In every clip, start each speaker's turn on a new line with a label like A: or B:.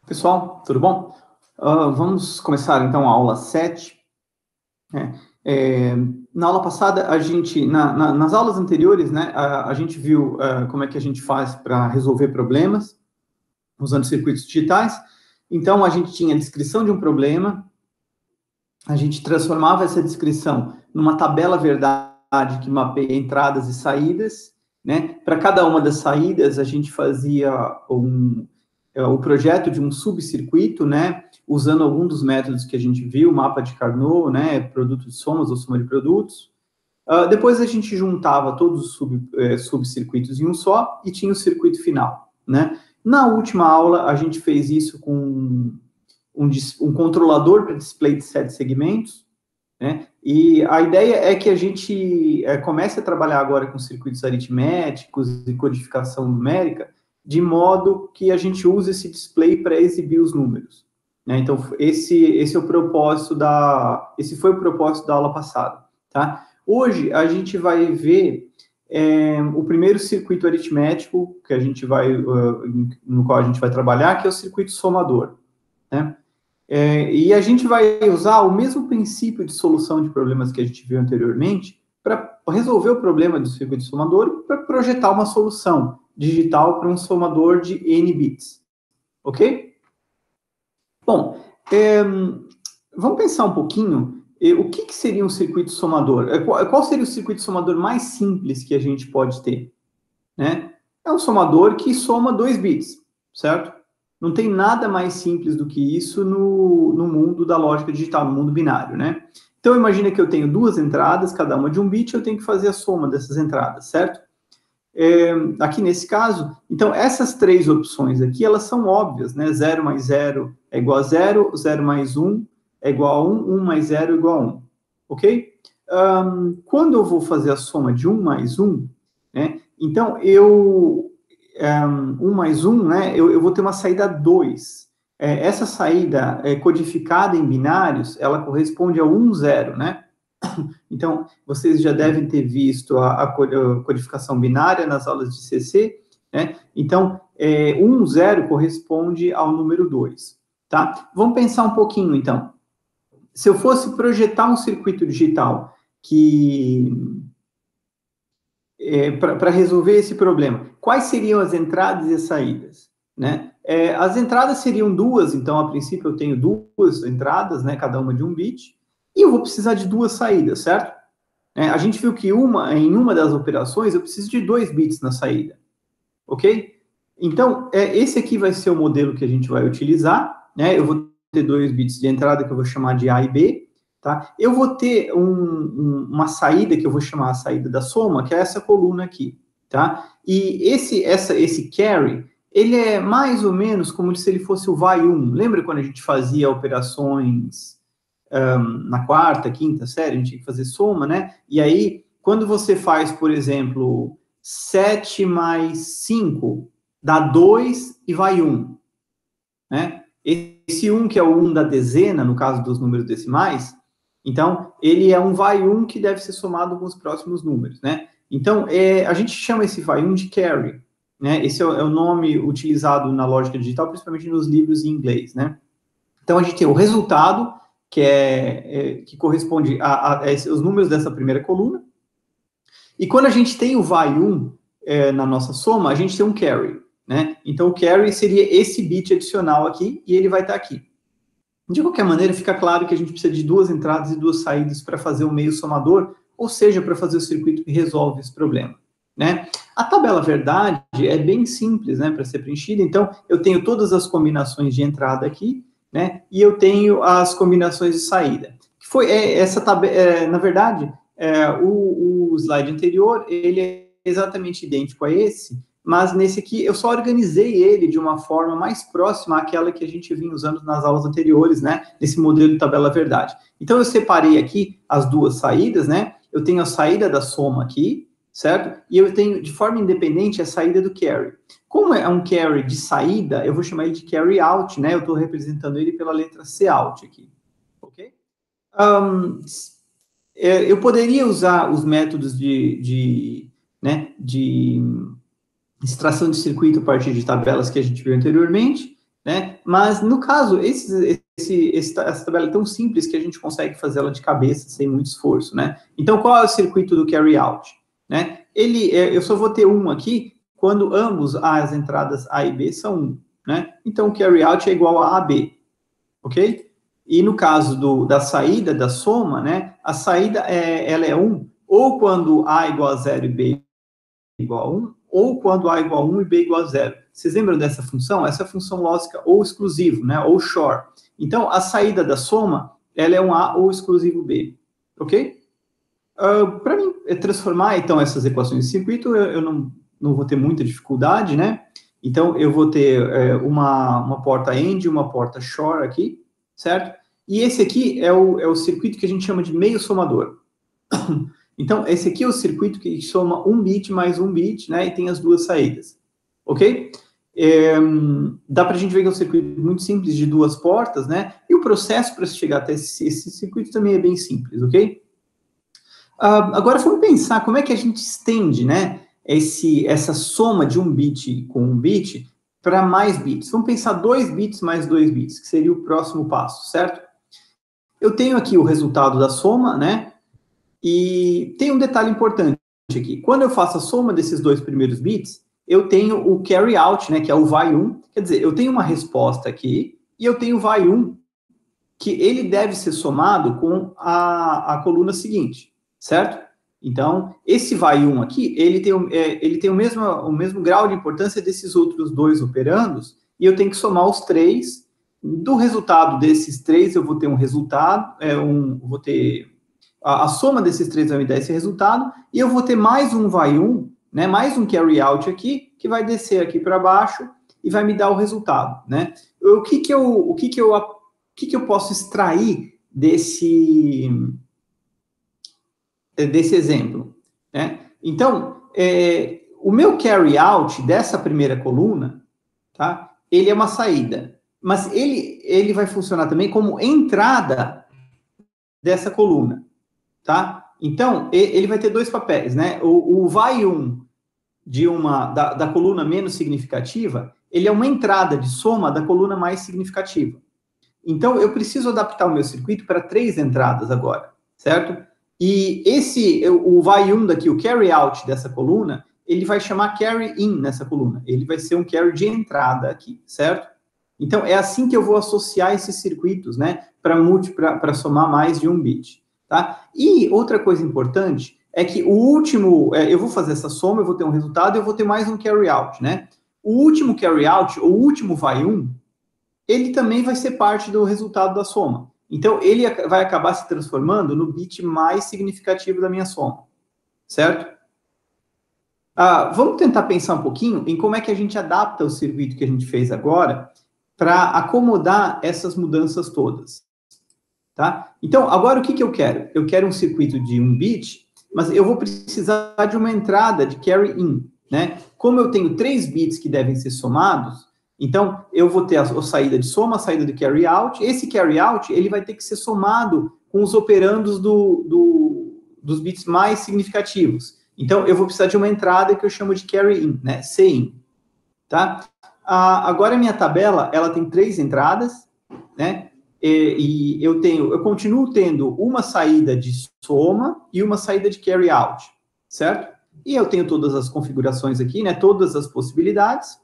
A: Pessoal, tudo bom? Vamos começar então a aula 7. Na aula passada, nas aulas anteriores, né, a gente viu como é que a gente faz para resolver problemas usando circuitos digitais. Então, a gente tinha a descrição de um problema, a gente transformava essa descrição numa tabela verdade que mapeia entradas e saídas, né? Para cada uma das saídas, a gente fazia o projeto de um subcircuito, né, usando algum dos métodos que a gente viu, mapa de Carnot, né, produto de somas ou soma de produtos. Depois a gente juntava todos os subcircuitos em um só e tinha o circuito final, né. Na última aula, a gente fez isso com um controlador para display de 7 segmentos, né, e a ideia é que a gente comece a trabalhar agora com circuitos aritméticos e codificação numérica, de modo que a gente use esse display para exibir os números, né? Então, esse foi o propósito da aula passada, tá? Hoje, a gente vai ver o primeiro circuito aritmético que a gente no qual a gente vai trabalhar, que é o circuito somador, né? E a gente vai usar o mesmo princípio de solução de problemas que a gente viu anteriormente para resolver o problema do circuito somador, para projetar uma solução digital para um somador de n bits, ok? Bom, vamos pensar um pouquinho, o que seria um circuito somador? Qual seria o circuito somador mais simples que a gente pode ter, né? É um somador que soma 2 bits, certo? Não tem nada mais simples do que isso no mundo da lógica digital, no mundo binário, né? Então, imagina que eu tenho 2 entradas, cada uma de 1 bit, eu tenho que fazer a soma dessas entradas, certo? Aqui nesse caso, então, essas 3 opções aqui, elas são óbvias, né? 0 mais 0 é igual a 0, 0 mais 1 é igual a 1, 1 mais 0 é igual a 1, ok? Quando eu vou fazer a soma de 1 mais 1, né? Então, 1 mais 1, né, eu vou ter uma saída 2. Essa saída codificada em binários, ela corresponde ao 1, 0, né? Então, vocês já devem ter visto a codificação binária nas aulas de CC, né? Então, 1, 0 corresponde ao número 2, tá? Vamos pensar um pouquinho, então. Se eu fosse projetar um circuito digital para resolver esse problema, quais seriam as entradas e as saídas, né? As entradas seriam 2, então, a princípio, eu tenho 2 entradas, né, cada uma de 1 bit, e eu vou precisar de 2 saídas, certo? A gente viu que em uma das operações, eu preciso de 2 bits na saída, ok? Então, esse aqui vai ser o modelo que a gente vai utilizar, né? Eu vou ter 2 bits de entrada, que eu vou chamar de A e B, tá? Eu vou ter uma saída, que eu vou chamar a saída da soma, que é essa coluna aqui, tá? E esse carry, ele é mais ou menos como se ele fosse o vai 1. Lembra quando a gente fazia operações na quarta, quinta série, a gente tinha que fazer soma, né? E aí, quando você faz, por exemplo, 7 mais 5, dá 2 e vai 1, né? Esse 1, que é o 1 da dezena, no caso dos números decimais, então, ele é um vai 1 que deve ser somado com os próximos números, né? Então, a gente chama esse vai 1 de carry, né? Esse é o nome utilizado na lógica digital, principalmente nos livros em inglês, né? Então, a gente tem o resultado, que corresponde a os números dessa primeira coluna, e quando a gente tem o vai 1 na nossa soma, a gente tem um carry, né? Então, o carry seria esse bit adicional aqui, e ele vai estar aqui. De qualquer maneira, fica claro que a gente precisa de 2 entradas e 2 saídas para fazer o meio somador, ou seja, para fazer o circuito que resolve esse problema, né? A tabela verdade é bem simples, né, para ser preenchida. Então, eu tenho todas as combinações de entrada aqui, né, e eu tenho as combinações de saída. Essa tabela, na verdade, o slide anterior, ele é exatamente idêntico a esse, mas nesse aqui eu só organizei ele de uma forma mais próxima àquela que a gente vinha usando nas aulas anteriores, né, nesse modelo de tabela verdade. Então, eu separei aqui as 2 saídas, né, eu tenho a saída da soma aqui, certo? E eu tenho, de forma independente, a saída do carry. Como é um carry de saída, eu vou chamar ele de carry out, né, eu estou representando ele pela letra C out aqui, ok? Eu poderia usar os métodos de extração de circuito a partir de tabelas que a gente viu anteriormente, né? Mas, no caso, essa tabela é tão simples que a gente consegue fazer ela de cabeça sem muito esforço, né? Então, qual é o circuito do carry out? Né? Eu só vou ter um aqui quando ambos as entradas A e B são 1, né? Então, o carry out é igual a AB, ok? E no caso da saída, da soma, né? A saída, ela é 1, ou quando A igual a 0 e B igual a 1, ou quando A igual a 1 e B igual a 0. Vocês lembram dessa função? Essa é a função lógica ou exclusivo, né? Ou XOR. Então, a saída da soma, ela é um A ou exclusivo B, ok? Para mim, transformar, então, essas equações em circuito, eu não vou ter muita dificuldade, né? Então, eu vou ter uma porta AND e uma porta XOR aqui, certo? E esse aqui é o circuito que a gente chama de meio somador. Então, esse aqui é o circuito que soma um bit mais um bit, né? E tem as duas saídas, ok? Dá para a gente ver que é um circuito muito simples, de duas portas, né? E o processo para chegar até esse circuito também é bem simples, ok? Agora, vamos pensar como é que a gente estende, né? Essa soma de um bit com um bit para mais bits. Vamos pensar 2 bits mais 2 bits, que seria o próximo passo, certo? Eu tenho aqui o resultado da soma, né? E tem um detalhe importante aqui. Quando eu faço a soma desses dois primeiros bits, eu tenho o carry out, né, que é o vai 1. Quer dizer, eu tenho uma resposta aqui e eu tenho o vai 1, que ele deve ser somado com a coluna seguinte, certo? Então, esse vai 1 aqui, ele tem o mesmo grau de importância desses outros dois operandos, e eu tenho que somar os três. Do resultado desses três, eu vou ter um resultado, vou ter a soma desses três vai me dar esse resultado, e eu vou ter mais um vai 1, né, mais um carry out aqui, que vai descer aqui para baixo e vai me dar o resultado, né? O que eu posso extrair desse exemplo, né? Então, o meu carry out dessa primeira coluna, tá? Ele é uma saída, mas ele vai funcionar também como entrada dessa coluna, tá? Então, ele vai ter dois papéis, né? O vai 1 da coluna menos significativa, ele é uma entrada de soma da coluna mais significativa. Então, eu preciso adaptar o meu circuito para 3 entradas agora, certo? E o vai 1 daqui, o carry out dessa coluna, ele vai chamar carry in nessa coluna. Ele vai ser um carry de entrada aqui, certo? Então, é assim que eu vou associar esses circuitos, né? Para somar mais de um bit, tá? E outra coisa importante é que o último, eu vou fazer essa soma, eu vou ter um resultado e eu vou ter mais um carry out, né? O último carry out, ou o último vai 1, ele também vai ser parte do resultado da soma. Então, ele vai acabar se transformando no bit mais significativo da minha soma, certo? Vamos tentar pensar um pouquinho em como é que a gente adapta o circuito que a gente fez agora para acomodar essas mudanças todas, tá? Então, agora o que eu quero? Eu quero um circuito de 1 bit, mas eu vou precisar de uma entrada de carry in, né? Como eu tenho 3 bits que devem ser somados, então eu vou ter a saída de soma, a saída de carry out. Esse carry out, ele vai ter que ser somado com os operandos dos bits mais significativos. Então, eu vou precisar de uma entrada que eu chamo de carry in, né? C-in, tá? Agora, a minha tabela, ela tem 3 entradas, né? E eu continuo tendo uma saída de soma e uma saída de carry out, certo? E eu tenho todas as configurações aqui, né? Todas as possibilidades.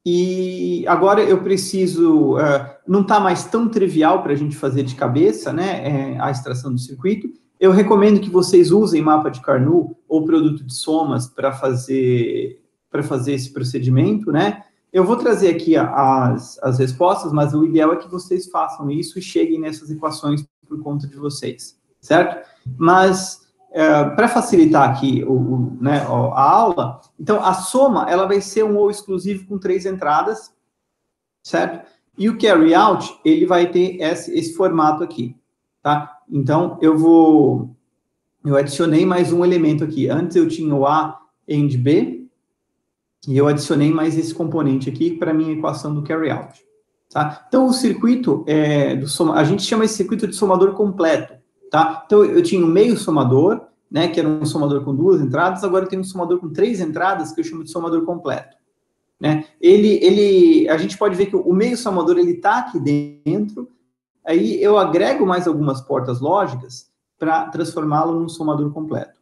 A: E agora eu preciso, não está mais tão trivial para a gente fazer de cabeça, né? A extração do circuito. Eu recomendo que vocês usem mapa de Carnot ou produto de somas para fazer esse procedimento, né? Eu vou trazer aqui as respostas, mas o ideal é que vocês façam isso e cheguem nessas equações por conta de vocês, certo? Mas, para facilitar aqui a aula, então, a soma, ela vai ser um ou exclusivo com 3 entradas, certo? E o carry out, ele vai ter esse formato aqui, tá? Então, eu adicionei mais um elemento aqui. Antes eu tinha o A AND B, e eu adicionei mais esse componente aqui para a minha equação do carry out, tá? Então, o circuito a gente chama esse circuito de somador completo, tá? Então, eu tinha um meio somador, né, que era um somador com 2 entradas, agora eu tenho um somador com 3 entradas, que eu chamo de somador completo, né? A gente pode ver que o meio somador, ele está aqui dentro, aí eu agrego mais algumas portas lógicas para transformá-lo num somador completo,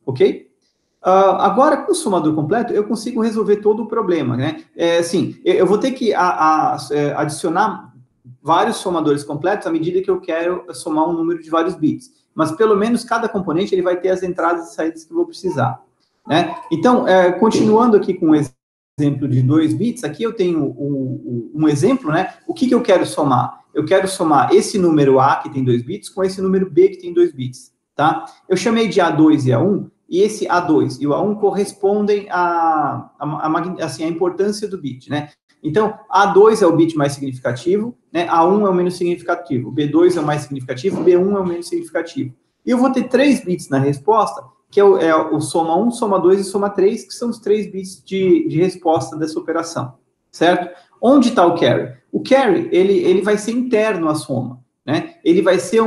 A: ok? Agora, com o somador completo, eu consigo resolver todo o problema, né? Assim, eu vou ter que adicionar vários somadores completos à medida que eu quero somar um número de vários bits. Mas, pelo menos, cada componente ele vai ter as entradas e saídas que eu vou precisar, né? Então, continuando aqui com o exemplo de 2 bits, aqui eu tenho um exemplo, né? O que eu quero somar? Eu quero somar esse número A, que tem 2 bits, com esse número B, que tem 2 bits, tá? Eu chamei de A2 e A1, e esse A2 e o A1 correspondem à importância do bit, né? Então, A2 é o bit mais significativo, né? A1 é o menos significativo, B2 é o mais significativo, B1 é o menos significativo. E eu vou ter 3 bits na resposta, que é o soma 1, soma 2 e soma 3, que são os 3 bits de resposta dessa operação, certo? Onde está o carry? O carry, ele vai ser interno à soma, né? Ele vai ser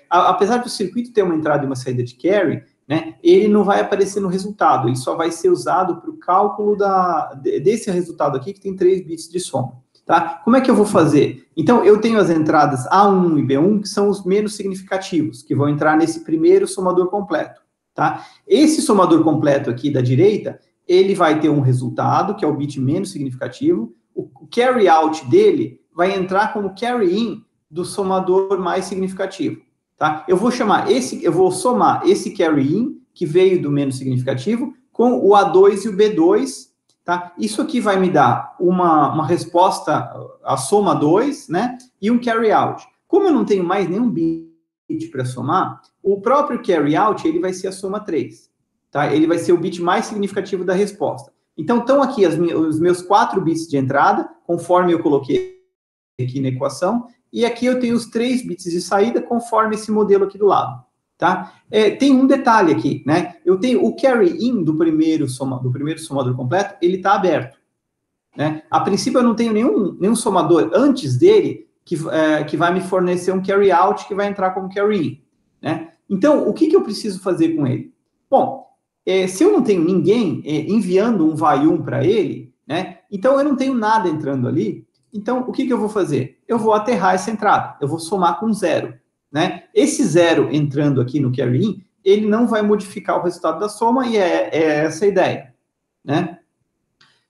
A: apesar do circuito ter uma entrada e uma saída de carry, né, ele não vai aparecer no resultado, ele só vai ser usado para o cálculo desse resultado aqui, que tem 3 bits de soma, tá? Como é que eu vou fazer? Então, eu tenho as entradas A1 e B1, que são os menos significativos, que vão entrar nesse primeiro somador completo, tá? Esse somador completo aqui da direita, ele vai ter um resultado, que é o bit menos significativo, o carry out dele vai entrar como carry in do somador mais significativo. Tá? Eu vou somar esse carry in, que veio do menos significativo, com o A2 e o B2, tá? Isso aqui vai me dar uma resposta, a soma 2, né? E um carry out. Como eu não tenho mais nenhum bit para somar, o próprio carry out, ele vai ser a soma 3, tá? Ele vai ser o bit mais significativo da resposta. Então, estão aqui os meus 4 bits de entrada, conforme eu coloquei aqui na equação, e aqui eu tenho os 3 bits de saída, conforme esse modelo aqui do lado, tá? Tem um detalhe aqui, né? Eu tenho o carry in do primeiro somador completo, ele está aberto, né? A princípio, eu não tenho nenhum somador antes dele que vai me fornecer um carry out que vai entrar como carry in, né? Então, o que eu preciso fazer com ele? Bom, se eu não tenho ninguém enviando um vai 1 para ele, né? Então, eu não tenho nada entrando ali. Então, o que eu vou fazer? Eu vou aterrar essa entrada, eu vou somar com 0, né? Esse 0 entrando aqui no carry in, ele não vai modificar o resultado da soma, e é essa a ideia, né?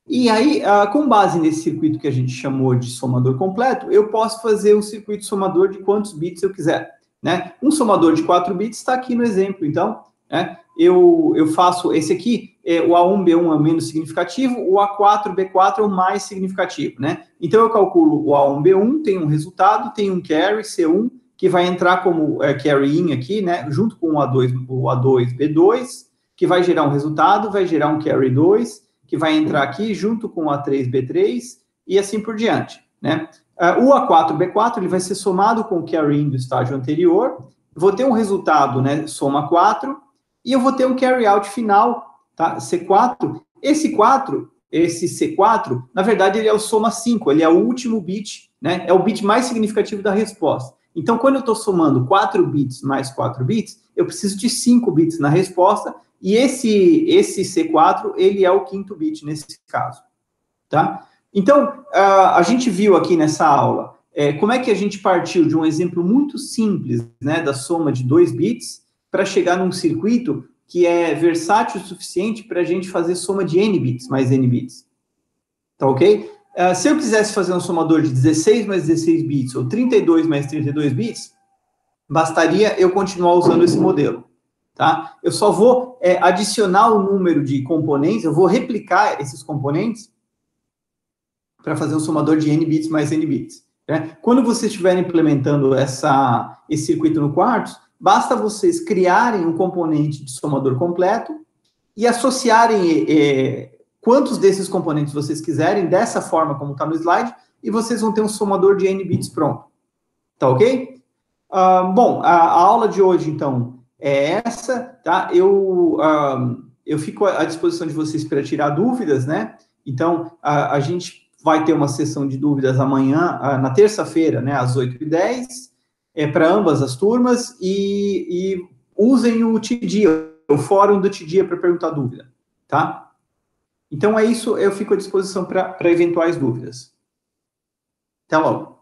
A: E aí, com base nesse circuito que a gente chamou de somador completo, eu posso fazer um circuito somador de quantos bits eu quiser, né? Um somador de 4 bits está aqui no exemplo, então, né? Eu faço esse aqui, o A1, B1 é o menos significativo, o A4, B4 é o mais significativo, né? Então, eu calculo o A1, B1, tem um resultado, tem um carry, C1, que vai entrar como carry in aqui, né? Junto com o A2, B2, que vai gerar um resultado, vai gerar um carry 2, que vai entrar aqui junto com o A3, B3, e assim por diante, né? O A4, B4, ele vai ser somado com o carry in do estágio anterior, vou ter um resultado, né? Soma 4, e eu vou ter um carry out final, tá? C4. Esse C4, na verdade, ele é o soma 5, ele é o último bit, né? É o bit mais significativo da resposta. Então, quando eu estou somando 4 bits mais 4 bits, eu preciso de 5 bits na resposta, e esse C4, ele é o 5º bit nesse caso, tá? Então, a gente viu aqui nessa aula como é que a gente partiu de um exemplo muito simples, né, da soma de 2 bits, para chegar num circuito que é versátil o suficiente para a gente fazer soma de n bits mais n bits. Tá ok? Se eu quisesse fazer um somador de 16 mais 16 bits ou 32 mais 32 bits, bastaria eu continuar usando esse modelo. Tá? Eu só vou adicionar o número de componentes, eu vou replicar esses componentes para fazer um somador de n bits mais n bits. Né? Quando vocês estiverem implementando esse circuito no Quartz, basta vocês criarem um componente de somador completo e associarem quantos desses componentes vocês quiserem, dessa forma como está no slide, e vocês vão ter um somador de n bits pronto. Tá ok? Bom, a aula de hoje, então, é essa, tá? Eu fico à disposição de vocês para tirar dúvidas, né? Então, a gente vai ter uma sessão de dúvidas amanhã, na terça-feira, né, às 8h10, para ambas as turmas, e usem o TDIA, o fórum do TDIA para perguntar dúvida, tá? Então é isso, eu fico à disposição para eventuais dúvidas. Até logo.